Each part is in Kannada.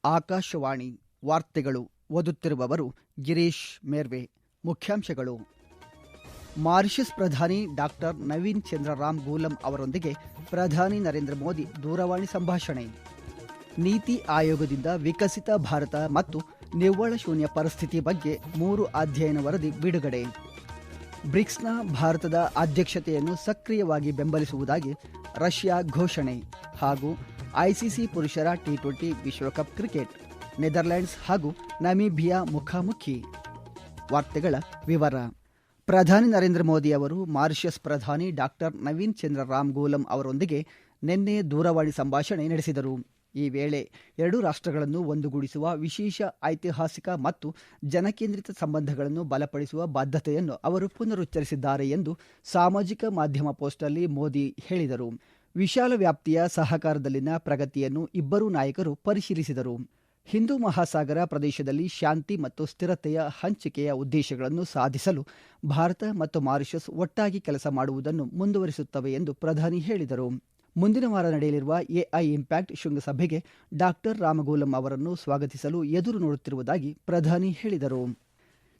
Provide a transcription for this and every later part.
ಆಕಾಶವಾಣಿ ವಾರ್ತೆಗಳು ಓದುತ್ತಿರುವವರು ಗಿರೀಶ್ ಮೇರ್ವೆ. ಮುಖ್ಯಾಂಶಗಳು: ಮಾರಿಷಸ್ ಪ್ರಧಾನಿ ಡಾಕ್ಟರ್ ನವೀನ್ ಚಂದ್ರ ರಾಮ್ ಗೂಲಂ ಅವರೊಂದಿಗೆ ಪ್ರಧಾನಿ ನರೇಂದ್ರ ಮೋದಿ ದೂರವಾಣಿ ಸಂಭಾಷಣೆ. ನೀತಿ ಆಯೋಗದಿಂದ ವಿಕಸಿತ ಭಾರತ ಮತ್ತು ನಿವ್ವಳ ಶೂನ್ಯ ಪರಿಸ್ಥಿತಿ ಬಗ್ಗೆ 3 ಅಧ್ಯಯನ ವರದಿ ಬಿಡುಗಡೆ. ಬ್ರಿಕ್ಸ್ನ ಭಾರತದ ಅಧ್ಯಕ್ಷತೆಯನ್ನು ಸಕ್ರಿಯವಾಗಿ ಬೆಂಬಲಿಸುವುದಾಗಿ ರಷ್ಯಾ ಘೋಷಣೆ. ಹಾಗೂ ಐಸಿಸಿ ಪುರುಷರ ಟಿ20 ವಿಶ್ವಕಪ್ ಕ್ರಿಕೆಟ್, ನೆದರ್ಲೆಂಡ್ಸ್ ಹಾಗೂ ನಮೀಬಿಯಾ ಮುಖಾಮುಖಿ. ವಾರ್ತೆಗಳ ವಿವರ. ಪ್ರಧಾನಿ ನರೇಂದ್ರ ಮೋದಿ ಅವರು ಮಾರಿಷಸ್ ಪ್ರಧಾನಿ ಡಾಕ್ಟರ್ ನವೀನ್ ಚಂದ್ರ ರಾಮ್ ಗೂಲಂ ಅವರೊಂದಿಗೆ ನಿನ್ನೆ ದೂರವಾಣಿ ಸಂಭಾಷಣೆ ನಡೆಸಿದರು. ಈ ವೇಳೆ ಎರಡೂ ರಾಷ್ಟ್ರಗಳನ್ನು ಒಂದುಗೂಡಿಸುವ ವಿಶೇಷ ಐತಿಹಾಸಿಕ ಮತ್ತು ಜನಕೇಂದ್ರಿತ ಸಂಬಂಧಗಳನ್ನು ಬಲಪಡಿಸುವ ಬದ್ಧತೆಯನ್ನು ಅವರು ಪುನರುಚ್ಚರಿಸಿದ್ದಾರೆ ಎಂದು ಸಾಮಾಜಿಕ ಮಾಧ್ಯಮ ಪೋಸ್ಟ್ನಲ್ಲಿ ಮೋದಿ ಹೇಳಿದರು. ವಿಶಾಲ ವ್ಯಾಪ್ತಿಯ ಸಹಕಾರದಲ್ಲಿನ ಪ್ರಗತಿಯನ್ನು ಇಬ್ಬರೂ ನಾಯಕರು ಪರಿಶೀಲಿಸಿದರು. ಹಿಂದೂ ಮಹಾಸಾಗರ ಪ್ರದೇಶದಲ್ಲಿ ಶಾಂತಿ ಮತ್ತು ಸ್ಥಿರತೆಯ ಹಂಚಿಕೆಯ ಉದ್ದೇಶಗಳನ್ನು ಸಾಧಿಸಲು ಭಾರತ ಮತ್ತು ಮಾರಿಷಸ್ ಒಟ್ಟಾಗಿ ಕೆಲಸ ಮಾಡುವುದನ್ನು ಮುಂದುವರಿಸುತ್ತವೆ ಎಂದು ಪ್ರಧಾನಿ ಹೇಳಿದರು. ಮುಂದಿನ ವಾರ ನಡೆಯಲಿರುವ ಎಐ ಇಂಪ್ಯಾಕ್ಟ್ ಶೃಂಗಸಭೆಗೆ ಡಾಕ್ಟರ್ ರಾಮಗೂಲಂ ಅವರನ್ನು ಸ್ವಾಗತಿಸಲು ಎದುರು ನೋಡುತ್ತಿರುವುದಾಗಿ ಪ್ರಧಾನಿ ಹೇಳಿದರು.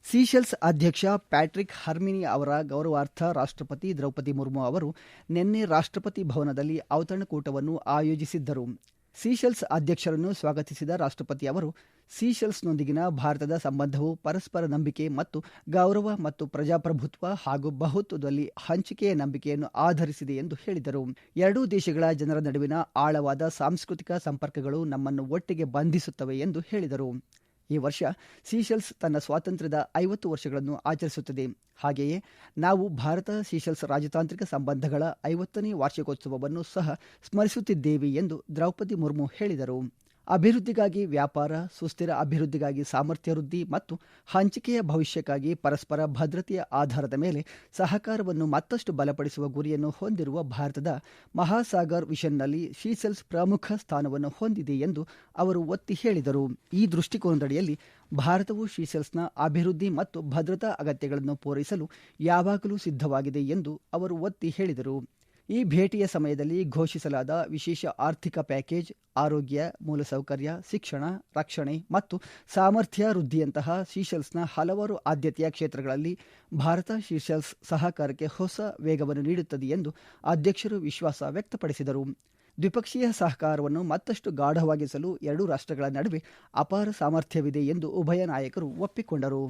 ಸೀಶೆಲ್ಸ್ ಅಧ್ಯಕ್ಷ ಪ್ಯಾಟ್ರಿಕ್ ಹರ್ಮಿನಿ ಅವರ ಗೌರವಾರ್ಥ ರಾಷ್ಟ್ರಪತಿ ದ್ರೌಪದಿ ಮುರ್ಮು ಅವರು ನಿನ್ನೆ ರಾಷ್ಟ್ರಪತಿ ಭವನದಲ್ಲಿ ಔತಣಕೂಟವನ್ನು ಆಯೋಜಿಸಿದ್ದರು. ಸೀಶೆಲ್ಸ್ ಅಧ್ಯಕ್ಷರನ್ನು ಸ್ವಾಗತಿಸಿದ ರಾಷ್ಟ್ರಪತಿ ಅವರು ಸೀಶೆಲ್ಸ್ನೊಂದಿಗಿನ ಭಾರತದ ಸಂಬಂಧವು ಪರಸ್ಪರ ನಂಬಿಕೆ ಮತ್ತು ಗೌರವ ಮತ್ತು ಪ್ರಜಾಪ್ರಭುತ್ವ ಹಾಗೂ ಬಹುತ್ವದಲ್ಲಿ ಹಂಚಿಕೆಯ ನಂಬಿಕೆಯನ್ನು ಆಧರಿಸಿದೆ ಎಂದು ಹೇಳಿದರು. ಎರಡೂ ದೇಶಗಳ ಜನರ ನಡುವಿನ ಆಳವಾದ ಸಾಂಸ್ಕೃತಿಕ ಸಂಪರ್ಕಗಳು ನಮ್ಮನ್ನು ಒಟ್ಟಿಗೆ ಬಂಧಿಸುತ್ತವೆ ಎಂದು ಹೇಳಿದರು. ಈ ವರ್ಷ ಸೀಶೆಲ್ಸ್ ತನ್ನ ಸ್ವಾತಂತ್ರ್ಯದ 50 ವರ್ಷಗಳನ್ನು ಆಚರಿಸುತ್ತದೆ. ಹಾಗೆಯೇ ನಾವು ಭಾರತ ಸೀಶೆಲ್ಸ್ ರಾಜತಾಂತ್ರಿಕ ಸಂಬಂಧಗಳ 50ನೇ ವಾರ್ಷಿಕೋತ್ಸವವನ್ನು ಸಹ ಸ್ಮರಿಸುತ್ತಿದ್ದೇವೆ ಎಂದು ದ್ರೌಪದಿ ಮುರ್ಮು ಹೇಳಿದರು. ಅಭಿವೃದ್ಧಿಗಾಗಿ ವ್ಯಾಪಾರ, ಸುಸ್ಥಿರ ಅಭಿವೃದ್ಧಿಗಾಗಿ ಸಾಮರ್ಥ್ಯ ವೃದ್ಧಿ ಮತ್ತು ಹಂಚಿಕೆಯ ಭವಿಷ್ಯಕ್ಕಾಗಿ ಪರಸ್ಪರ ಭದ್ರತೆಯ ಆಧಾರದ ಮೇಲೆ ಸಹಕಾರವನ್ನು ಮತ್ತಷ್ಟು ಬಲಪಡಿಸುವ ಗುರಿಯನ್ನು ಹೊಂದಿರುವ ಭಾರತದ ಮಹಾಸಾಗರ್ ವಿಷನ್ನಲ್ಲಿ ಸೀಶೆಲ್ಸ್ ಪ್ರಮುಖ ಸ್ಥಾನವನ್ನು ಹೊಂದಿದೆ ಎಂದು ಅವರು ಒತ್ತಿ ಹೇಳಿದರು. ಈ ದೃಷ್ಟಿಕೋನದಡಿಯಲ್ಲಿ ಭಾರತವು ಸೀಶೆಲ್ಸ್ನ ಅಭಿವೃದ್ಧಿ ಮತ್ತು ಭದ್ರತಾ ಅಗತ್ಯಗಳನ್ನು ಪೂರೈಸಲು ಯಾವಾಗಲೂ ಸಿದ್ಧವಾಗಿದೆ ಎಂದು ಅವರು ಒತ್ತಿ ಹೇಳಿದರು. ಈ ಭೇಟಿಯ ಸಮಯದಲ್ಲಿ ಘೋಷಿಸಲಾದ ವಿಶೇಷ ಆರ್ಥಿಕ ಪ್ಯಾಕೇಜ್, ಆರೋಗ್ಯ, ಮೂಲಸೌಕರ್ಯ, ಶಿಕ್ಷಣ, ರಕ್ಷಣೆ ಮತ್ತು ಸಾಮರ್ಥ್ಯ ವೃದ್ಧಿಯಂತಹ ಸೀಶೆಲ್ಸ್ನ ಹಲವಾರು ಆದ್ಯತೆಯ ಕ್ಷೇತ್ರಗಳಲ್ಲಿ ಭಾರತ ಸೀಶೆಲ್ಸ್ ಸಹಕಾರಕ್ಕೆ ಹೊಸ ವೇಗವನ್ನು ನೀಡುತ್ತದೆ ಎಂದು ಅಧ್ಯಕ್ಷರು ವಿಶ್ವಾಸ ವ್ಯಕ್ತಪಡಿಸಿದರು. ದ್ವಿಪಕ್ಷೀಯ ಸಹಕಾರವನ್ನು ಮತ್ತಷ್ಟು ಗಾಢವಾಗಿಸಲು ಎರಡೂ ರಾಷ್ಟ್ರಗಳ ನಡುವೆ ಅಪಾರ ಸಾಮರ್ಥ್ಯವಿದೆ ಎಂದು ಉಭಯ ನಾಯಕರು ಒಪ್ಪಿಕೊಂಡರು.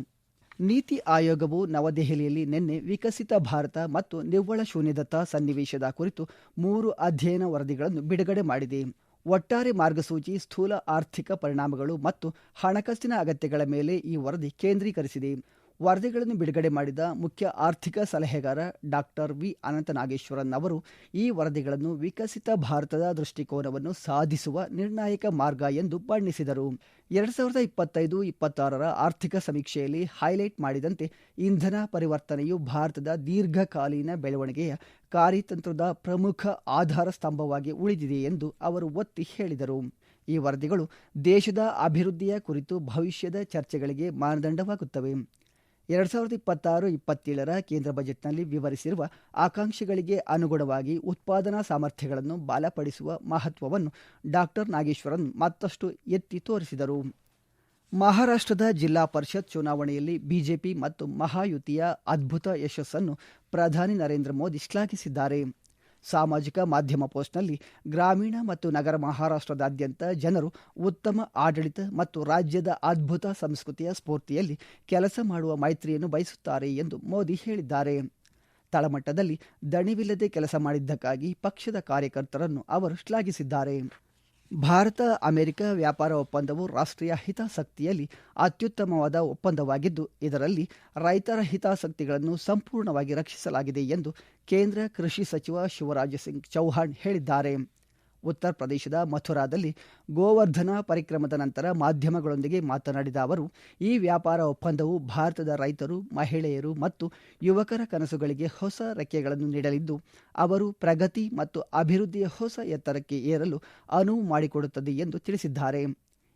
ನೀತಿ ಆಯೋಗವು ನವದೆಹಲಿಯಲ್ಲಿ ನಿನ್ನೆ ವಿಕಸಿತ ಭಾರತ ಮತ್ತು ನಿವ್ವಳ ಶೂನ್ಯದತ್ತ ಸನ್ನಿವೇಶದ ಕುರಿತು 3 ಅಧ್ಯಯನ ವರದಿಗಳನ್ನು ಬಿಡುಗಡೆ ಮಾಡಿದೆ. ಒಟ್ಟಾರೆ ಮಾರ್ಗಸೂಚಿ, ಸ್ಥೂಲ ಆರ್ಥಿಕ ಪರಿಣಾಮಗಳು ಮತ್ತು ಹಣಕಾಸಿನ ಅಗತ್ಯಗಳ ಮೇಲೆ ಈ ವರದಿ ಕೇಂದ್ರೀಕರಿಸಿದೆ. ವರದಿಗಳನ್ನು ಬಿಡುಗಡೆ ಮಾಡಿದ ಮುಖ್ಯ ಆರ್ಥಿಕ ಸಲಹೆಗಾರ ಡಾಕ್ಟರ್ ವಿ ಅನಂತ ನಾಗೇಶ್ವರನ್ ಅವರು ಈ ವರದಿಗಳನ್ನು ವಿಕಸಿತ ಭಾರತದ ದೃಷ್ಟಿಕೋನವನ್ನು ಸಾಧಿಸುವ ನಿರ್ಣಾಯಕ ಮಾರ್ಗ ಎಂದು ಬಣ್ಣಿಸಿದರು. 2025-26ರ ಆರ್ಥಿಕ ಸಮೀಕ್ಷೆಯಲ್ಲಿ ಹೈಲೈಟ್ ಮಾಡಿದಂತೆ ಇಂಧನ ಪರಿವರ್ತನೆಯು ಭಾರತದ ದೀರ್ಘಕಾಲೀನ ಬೆಳವಣಿಗೆಯ ಕಾರ್ಯತಂತ್ರದ ಪ್ರಮುಖ ಆಧಾರ ಸ್ತಂಭವಾಗಿ ಉಳಿದಿದೆ ಎಂದು ಅವರು ಒತ್ತಿ ಹೇಳಿದರು. ಈ ವರದಿಗಳು ದೇಶದ ಅಭಿವೃದ್ಧಿಯ ಕುರಿತು ಭವಿಷ್ಯದ ಚರ್ಚೆಗಳಿಗೆ ಮಾನದಂಡವಾಗುತ್ತವೆ. 2026-27ರ ಕೇಂದ್ರ ಬಜೆಟ್ನಲ್ಲಿ ವಿವರಿಸಿರುವ ಆಕಾಂಕ್ಷೆಗಳಿಗೆ ಅನುಗುಣವಾಗಿ ಉತ್ಪಾದನಾ ಸಾಮರ್ಥ್ಯಗಳನ್ನು ಬಲಪಡಿಸುವ ಮಹತ್ವವನ್ನು ಡಾಕ್ಟರ್ ನಾಗೇಶ್ವರನ್ ಮತ್ತಷ್ಟು ಎತ್ತಿ ತೋರಿಸಿದರು. ಮಹಾರಾಷ್ಟ್ರದ ಜಿಲ್ಲಾ ಪರಿಷತ್ ಚುನಾವಣೆಯಲ್ಲಿ ಬಿಜೆಪಿ ಮತ್ತು ಮಹಾಯುತಿಯ ಅದ್ಭುತ ಯಶಸ್ಸನ್ನು ಪ್ರಧಾನಿ ನರೇಂದ್ರ ಮೋದಿ ಶ್ಲಾಘಿಸಿದ್ದಾರೆ. ಸಾಮಾಜಿಕ ಮಾಧ್ಯಮ ಪೋಸ್ಟ್ನಲ್ಲಿ ಗ್ರಾಮೀಣ ಮತ್ತು ನಗರ ಮಹಾರಾಷ್ಟ್ರದಾದ್ಯಂತ ಜನರು ಉತ್ತಮ ಆಡಳಿತ ಮತ್ತು ರಾಜ್ಯದ ಅದ್ಭುತ ಸಂಸ್ಕೃತಿಯ ಸ್ಫೂರ್ತಿಯಲ್ಲಿ ಕೆಲಸ ಮಾಡುವ ಮೈತ್ರಿಯನ್ನು ಬಯಸುತ್ತಾರೆ ಎಂದು ಮೋದಿ ಹೇಳಿದ್ದಾರೆ. ತಳಮಟ್ಟದಲ್ಲಿ ದಣಿವಿಲ್ಲದೆ ಕೆಲಸ ಮಾಡಿದ್ದಕ್ಕಾಗಿ ಪಕ್ಷದ ಕಾರ್ಯಕರ್ತರನ್ನು ಅವರು ಶ್ಲಾಘಿಸಿದ್ದಾರೆ. ಭಾರತ ಅಮೆರಿಕ ವ್ಯಾಪಾರ ಒಪ್ಪಂದವು ರಾಷ್ಟ್ರೀಯ ಹಿತಾಸಕ್ತಿಯಲ್ಲಿ ಅತ್ಯುತ್ತಮವಾದ ಒಪ್ಪಂದವಾಗಿದ್ದು, ಇದರಲ್ಲಿ ರೈತರ ಹಿತಾಸಕ್ತಿಗಳನ್ನು ಸಂಪೂರ್ಣವಾಗಿ ರಕ್ಷಿಸಲಾಗಿದೆ ಎಂದು ಕೇಂದ್ರ ಕೃಷಿ ಸಚಿವ ಶಿವರಾಜ್ ಸಿಂಗ್ ಚೌಹಾಣ್ ಹೇಳಿದ್ದಾರೆ. ಉತ್ತರ ಪ್ರದೇಶದ ಮಥುರಾದಲ್ಲಿ ಗೋವರ್ಧನ ಪರಿಕ್ರಮದ ನಂತರ ಮಾಧ್ಯಮಗಳೊಂದಿಗೆ ಮಾತನಾಡಿದ ಅವರು, ಈ ವ್ಯಾಪಾರ ಒಪ್ಪಂದವು ಭಾರತದ ರೈತರು, ಮಹಿಳೆಯರು ಮತ್ತು ಯುವಕರ ಕನಸುಗಳಿಗೆ ಹೊಸ ರೆಕ್ಕೆಗಳನ್ನು ನೀಡಲಿದ್ದು, ಅವರು ಪ್ರಗತಿ ಮತ್ತು ಅಭಿವೃದ್ಧಿಯ ಹೊಸ ಎತ್ತರಕ್ಕೆ ಏರಲು ಅನುವು ಮಾಡಿಕೊಡುತ್ತದೆ ಎಂದು ತಿಳಿಸಿದ್ದಾರೆ.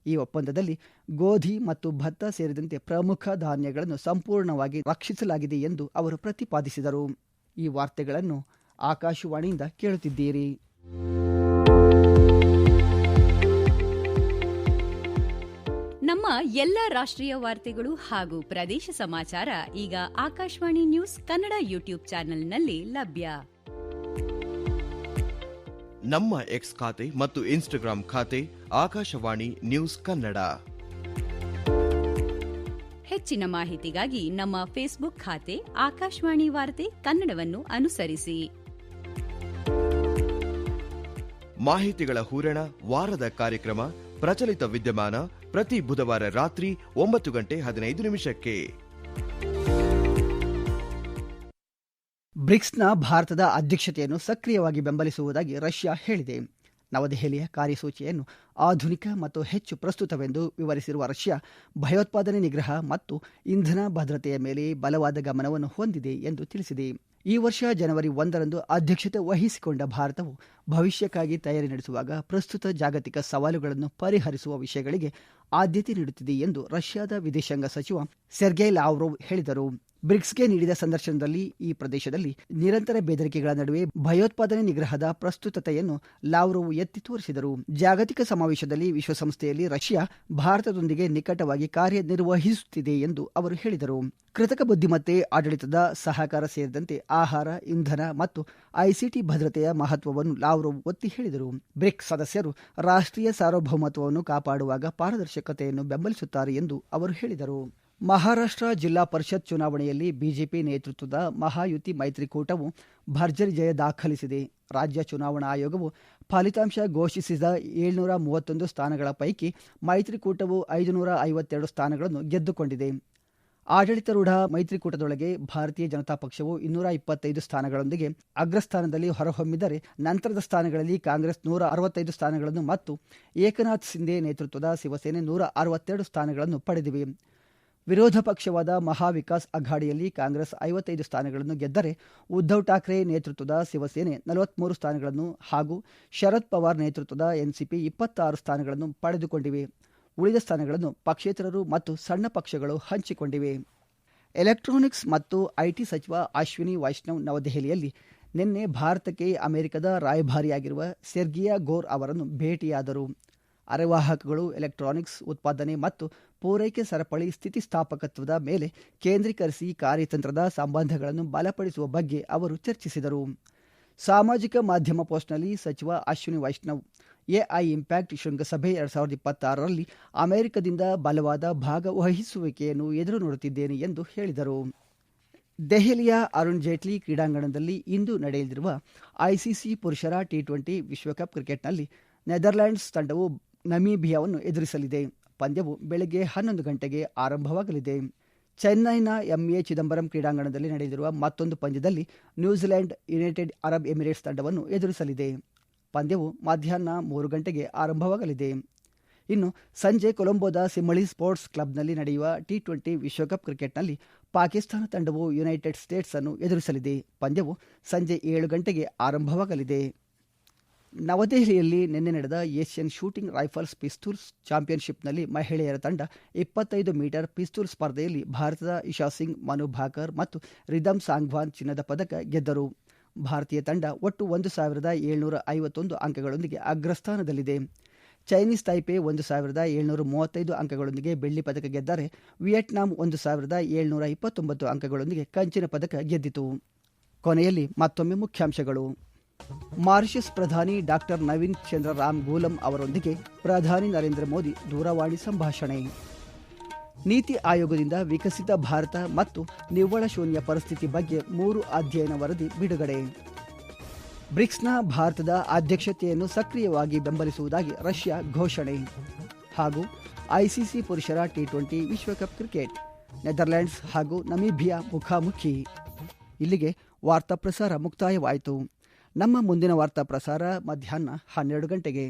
ಈ ಒಪ್ಪಂದದಲ್ಲಿ ಗೋಧಿ ಮತ್ತು ಭತ್ತ ಸೇರಿದಂತೆ ಪ್ರಮುಖ ಧಾನ್ಯಗಳನ್ನು ಸಂಪೂರ್ಣವಾಗಿ ರಕ್ಷಿಸಲಾಗಿದೆ ಎಂದು ಅವರು ಪ್ರತಿಪಾದಿಸಿದರು. ಈ ವಾರ್ತೆಗಳನ್ನು ಆಕಾಶವಾಣಿಯಿಂದ ಕೇಳುತ್ತಿದ್ದೀರಿ. ನಮ್ಮ ಎಲ್ಲ ರಾಷ್ಟ್ರೀಯ ವಾರ್ತೆಗಳು ಹಾಗೂ ಪ್ರದೇಶ ಸಮಾಚಾರ ಈಗ ಆಕಾಶವಾಣಿ ನ್ಯೂಸ್ ಕನ್ನಡ ಯೂಟ್ಯೂಬ್ ಚಾನೆಲ್ನಲ್ಲಿ ಲಭ್ಯ. ನಮ್ಮ ಎಕ್ಸ್ ಖಾತೆ ಮತ್ತು ಇನ್ಸ್ಟಾಗ್ರಾಂ ಖಾತೆ ಆಕಾಶವಾಣಿ ನ್ಯೂಸ್ ಕನ್ನಡ. ಹೆಚ್ಚಿನ ಮಾಹಿತಿಗಾಗಿ ನಮ್ಮ ಫೇಸ್ಬುಕ್ ಖಾತೆ ಆಕಾಶವಾಣಿ ವಾರ್ತೆ ಕನ್ನಡವನ್ನು ಅನುಸರಿಸಿ. ಮಾಹಿತಿಗಳ ಹೂರಣ, ವಾರದ ಕಾರ್ಯಕ್ರಮ, ಪ್ರಚಲಿತ ವಿದ್ಯಮಾನ ಪ್ರತಿ ಬುಧವಾರ ರಾತ್ರಿ 9:15 ಬ್ರಿಕ್ಸ್ನ ಭಾರತದ ಅಧ್ಯಕ್ಷತೆಯನ್ನು ಸಕ್ರಿಯವಾಗಿ ಬೆಂಬಲಿಸುವುದಾಗಿ ರಷ್ಯಾ ಹೇಳಿದೆ. ನವದೆಹಲಿಯ ಕಾರ್ಯಸೂಚಿಯನ್ನು ಆಧುನಿಕ ಮತ್ತು ಹೆಚ್ಚು ಪ್ರಸ್ತುತವೆಂದು ವಿವರಿಸಿರುವ ರಷ್ಯಾ, ಭಯೋತ್ಪಾದನೆ ನಿಗ್ರಹ ಮತ್ತು ಇಂಧನ ಭದ್ರತೆಯ ಮೇಲೆ ಬಲವಾದ ಗಮನವನ್ನು ಹೊಂದಿದೆ ಎಂದು ತಿಳಿಸಿದೆ. ಈ ವರ್ಷ ಜನವರಿ 1ರಂದು ಅಧ್ಯಕ್ಷತೆ ವಹಿಸಿಕೊಂಡ ಭಾರತವು ಭವಿಷ್ಯಕ್ಕಾಗಿ ತಯಾರಿ ನಡೆಸುವಾಗ ಪ್ರಸ್ತುತ ಜಾಗತಿಕ ಸವಾಲುಗಳನ್ನು ಪರಿಹರಿಸುವ ವಿಷಯಗಳಿಗೆ ಆದ್ಯತೆ ನೀಡುತ್ತಿದೆ ಎಂದು ರಷ್ಯಾದ ವಿದೇಶಾಂಗ ಸಚಿವ ಸೆರ್ಗೈ ಲಾವ್ರೋವ್ ಹೇಳಿದರು. ಬ್ರಿಕ್ಸ್ಗೆ ನೀಡಿದ ಸಂದರ್ಶನದಲ್ಲಿ ಈ ಪ್ರದೇಶದಲ್ಲಿ ನಿರಂತರ ಬೆದರಿಕೆಗಳ ನಡುವೆ ಭಯೋತ್ಪಾದನೆ ನಿಗ್ರಹದ ಪ್ರಸ್ತುತತೆಯನ್ನು ಲಾವ್ರೋವ್ ಎತ್ತಿ ತೋರಿಸಿದರು. ಜಾಗತಿಕ ಸಮಾವೇಶದಲ್ಲಿ ವಿಶ್ವಸಂಸ್ಥೆಯಲ್ಲಿ ರಷ್ಯಾ ಭಾರತದೊಂದಿಗೆ ನಿಕಟವಾಗಿ ಕಾರ್ಯನಿರ್ವಹಿಸುತ್ತಿದೆ ಎಂದು ಅವರು ಹೇಳಿದರು. ಕೃತಕ ಬುದ್ಧಿಮತ್ತೆ, ಆಡಳಿತದ ಸಹಕಾರ ಸೇರಿದಂತೆ ಆಹಾರ, ಇಂಧನ ಮತ್ತು ಐಸಿಟಿ ಭದ್ರತೆಯ ಮಹತ್ವವನ್ನು ಲಾವ್ರೋವ್ ಒತ್ತಿ ಹೇಳಿದರು. ಬ್ರಿಕ್ಸ್ ಸದಸ್ಯರು ರಾಷ್ಟ್ರೀಯ ಸಾರ್ವಭೌಮತ್ವವನ್ನು ಕಾಪಾಡುವಾಗ ಪಾರದರ್ಶಕತೆಯನ್ನು ಬೆಂಬಲಿಸುತ್ತಾರೆ ಎಂದು ಅವರು ಹೇಳಿದರು. ಮಹಾರಾಷ್ಟ್ರ ಜಿಲ್ಲಾ ಪರಿಷತ್ ಚುನಾವಣೆಯಲ್ಲಿ ಬಿಜೆಪಿ ನೇತೃತ್ವದ ಮಹಾಯುತಿ ಮೈತ್ರಿಕೂಟವು ಭರ್ಜರಿ ಜಯ ದಾಖಲಿಸಿದೆ. ರಾಜ್ಯ ಚುನಾವಣಾ ಆಯೋಗವು ಫಲಿತಾಂಶ ಘೋಷಿಸಿದ 731 ಸ್ಥಾನಗಳ ಪೈಕಿ ಮೈತ್ರಿಕೂಟವು 552 ಸ್ಥಾನಗಳನ್ನು ಗೆದ್ದುಕೊಂಡಿದೆ. ಆಡಳಿತಾರೂಢ ಮೈತ್ರಿಕೂಟದೊಳಗೆ ಭಾರತೀಯ ಜನತಾ ಪಕ್ಷವು 225 ಸ್ಥಾನಗಳೊಂದಿಗೆ ಅಗ್ರಸ್ಥಾನದಲ್ಲಿ ಹೊರಹೊಮ್ಮಿದರೆ, ನಂತರದ ಸ್ಥಾನಗಳಲ್ಲಿ ಕಾಂಗ್ರೆಸ್ 165 ಸ್ಥಾನಗಳನ್ನು ಮತ್ತು ಏಕನಾಥ್ ಸಿಂಧೆ ನೇತೃತ್ವದ ಶಿವಸೇನೆ 162 ಸ್ಥಾನಗಳನ್ನು ಪಡೆದಿವೆ. ವಿರೋಧ ಪಕ್ಷವಾದ ಮಹಾವಿಕಾಸ್ ಅಘಾಡಿಯಲ್ಲಿ ಕಾಂಗ್ರೆಸ್ 55 ಸ್ಥಾನಗಳನ್ನು ಗೆದ್ದರೆ, ಉದ್ಧವ್ ಠಾಕ್ರೆ ನೇತೃತ್ವದ ಶಿವಸೇನೆ 43 ಸ್ಥಾನಗಳನ್ನು ಹಾಗೂ ಶರದ್ ಪವಾರ್ ನೇತೃತ್ವದ ಎನ್ಸಿಪಿ 26 ಸ್ಥಾನಗಳನ್ನು ಪಡೆದುಕೊಂಡಿವೆ. ಉಳಿದ ಸ್ಥಾನಗಳನ್ನು ಪಕ್ಷೇತರರು ಮತ್ತು ಸಣ್ಣ ಪಕ್ಷಗಳು ಹಂಚಿಕೊಂಡಿವೆ. ಎಲೆಕ್ಟ್ರಾನಿಕ್ಸ್ ಮತ್ತು ಐಟಿ ಸಚಿವ ಅಶ್ವಿನಿ ವೈಷ್ಣವ್ ನವದೆಹಲಿಯಲ್ಲಿ ನಿನ್ನೆ ಭಾರತಕ್ಕೆ ಅಮೆರಿಕದ ರಾಯಭಾರಿಯಾಗಿರುವ ಸೆರ್ಗಿಯಾ ಗೋರ್ ಅವರನ್ನು ಭೇಟಿಯಾದರು. ಅರೆವಾಹಕಗಳು, ಎಲೆಕ್ಟ್ರಾನಿಕ್ಸ್ ಉತ್ಪಾದನೆ ಮತ್ತು ಪೂರೈಕೆ ಸರಪಳಿ ಸ್ಥಿತಿಸ್ಥಾಪಕತ್ವದ ಮೇಲೆ ಕೇಂದ್ರೀಕರಿಸಿ ಕಾರ್ಯತಂತ್ರದ ಸಂಬಂಧಗಳನ್ನು ಬಲಪಡಿಸುವ ಬಗ್ಗೆ ಅವರು ಚರ್ಚಿಸಿದರು. ಸಾಮಾಜಿಕ ಮಾಧ್ಯಮ ಪೋಸ್ಟ್ನಲ್ಲಿ ಸಚಿವ ಅಶ್ವಿನಿ ವೈಷ್ಣವ್ ಎಐ ಇಂಪ್ಯಾಕ್ಟ್ ಶೃಂಗಸಭೆ 2026ರಲ್ಲಿ ಅಮೆರಿಕದಿಂದ ಬಲವಾದ ಭಾಗವಹಿಸುವಿಕೆಯನ್ನು ಎದುರು ನೋಡುತ್ತಿದ್ದೇನೆ ಎಂದು ಹೇಳಿದರು. ದೆಹಲಿಯ ಅರುಣ್ ಜೇಟ್ಲಿ ಕ್ರೀಡಾಂಗಣದಲ್ಲಿ ಇಂದು ನಡೆಯಲಿರುವ ಐಸಿಸಿ ಪುರುಷರ ಟಿ20 ವಿಶ್ವಕಪ್ ಕ್ರಿಕೆಟ್ನಲ್ಲಿ ನೆದರ್ಲ್ಯಾಂಡ್ಸ್ ತಂಡವು ನಮೀಬಿಯಾವನ್ನು ಎದುರಿಸಲಿದೆ. ಪಂದ್ಯವು ಬೆಳಗ್ಗೆ 11 ಗಂಟೆಗೆ ಆರಂಭವಾಗಲಿದೆ. ಚೆನ್ನೈನ ಎಂಎ ಚಿದಂಬರಂ ಕ್ರೀಡಾಂಗಣದಲ್ಲಿ ನಡೆಯಲಿರುವ ಮತ್ತೊಂದು ಪಂದ್ಯದಲ್ಲಿ ನ್ಯೂಜಿಲೆಂಡ್ ಯುನೈಟೆಡ್ ಅರಬ್ ಎಮಿರೇಟ್ಸ್ ತಂಡವನ್ನು ಎದುರಿಸಲಿದೆ. ಪಂದ್ಯವು ಮಧ್ಯಾಹ್ನ 3 ಗಂಟೆಗೆ ಆರಂಭವಾಗಲಿದೆ. ಇನ್ನು ಸಂಜೆ ಕೊಲಂಬೋದ ಸಿಮ್ಮಳಿ ಸ್ಪೋರ್ಟ್ಸ್ ಕ್ಲಬ್ನಲ್ಲಿ ನಡೆಯುವ ಟಿ20 ವಿಶ್ವಕಪ್ ಕ್ರಿಕೆಟ್ನಲ್ಲಿ ಪಾಕಿಸ್ತಾನ ತಂಡವು ಯುನೈಟೆಡ್ ಸ್ಟೇಟ್ಸ್ ಅನ್ನು ಎದುರಿಸಲಿದೆ. ಪಂದ್ಯವು ಸಂಜೆ 7 ಗಂಟೆಗೆ ಆರಂಭವಾಗಲಿದೆ. ನವದೆಹಲಿಯಲ್ಲಿ ನಿನ್ನೆ ನಡೆದ ಏಷ್ಯನ್ ಶೂಟಿಂಗ್ ರೈಫಲ್ಸ್ ಪಿಸ್ತೂಲ್ಸ್ ಚಾಂಪಿಯನ್ಶಿಪ್ನಲ್ಲಿ ಮಹಿಳೆಯರ ತಂಡ 25 ಮೀಟರ್ ಪಿಸ್ತೂಲ್ ಸ್ಪರ್ಧೆಯಲ್ಲಿ ಭಾರತದ ಇಶಾ ಸಿಂಗ್, ಮನು ಭಾಕರ್ ಮತ್ತು ರಿದಮ್ ಸಾಂಗ್ವಾನ್ ಚಿನ್ನದ ಪದಕ ಗೆದ್ದರು. ಭಾರತೀಯ ತಂಡ ಒಟ್ಟು 1751 ಅಂಕಗಳೊಂದಿಗೆ ಅಗ್ರಸ್ಥಾನದಲ್ಲಿದೆ. ಚೈನೀಸ್ ತೈಪೆ 1735 ಅಂಕಗಳೊಂದಿಗೆ ಬೆಳ್ಳಿ ಪದಕ ಗೆದ್ದರೆ, ವಿಯೆಟ್ನಾಂ 1729 ಅಂಕಗಳೊಂದಿಗೆ ಕಂಚಿನ ಪದಕ ಗೆದ್ದಿತು. ಕೊನೆಯಲ್ಲಿ ಮತ್ತೊಮ್ಮೆ ಮುಖ್ಯಾಂಶಗಳು. ಮಾರಿಷಸ್ ಪ್ರಧಾನಿ ಡಾಕ್ಟರ್ ನವೀನ್ ಚಂದ್ರ ರಾಮ್ ಗೂಲಂ ಅವರೊಂದಿಗೆ ಪ್ರಧಾನಿ ನರೇಂದ್ರ ಮೋದಿ ದೂರವಾಣಿ ಸಂಭಾಷಣೆ. ನೀತಿ ಆಯೋಗದಿಂದ ವಿಕಸಿತ ಭಾರತ ಮತ್ತು ನಿವ್ವಳ ಶೂನ್ಯ ಪರಿಸ್ಥಿತಿ ಬಗ್ಗೆ 3 ಅಧ್ಯಯನ ವರದಿ ಬಿಡುಗಡೆ. ಬ್ರಿಕ್ಸ್ನ ಭಾರತದ ಅಧ್ಯಕ್ಷತೆಯನ್ನು ಸಕ್ರಿಯವಾಗಿ ಬೆಂಬಲಿಸುವುದಾಗಿ ರಷ್ಯಾ ಘೋಷಣೆ. ಹಾಗೂ ಐಸಿಸಿ ಪುರುಷರ ಟಿ20 ವಿಶ್ವಕಪ್ ಕ್ರಿಕೆಟ್, ನೆದರ್ಲ್ಯಾಂಡ್ಸ್ ಹಾಗೂ ನಮೀಬಿಯಾ ಮುಖಾಮುಖಿ. ಇಲ್ಲಿಗೆ ವಾರ್ತಾ ಪ್ರಸಾರ ಮುಕ್ತಾಯವಾಯಿತು. ನಮ್ಮ ಮುಂದಿನ ವಾರ್ತಾ ಪ್ರಸಾರ ಮಧ್ಯಾಹ್ನ 12 ಗಂಟೆಗೆ.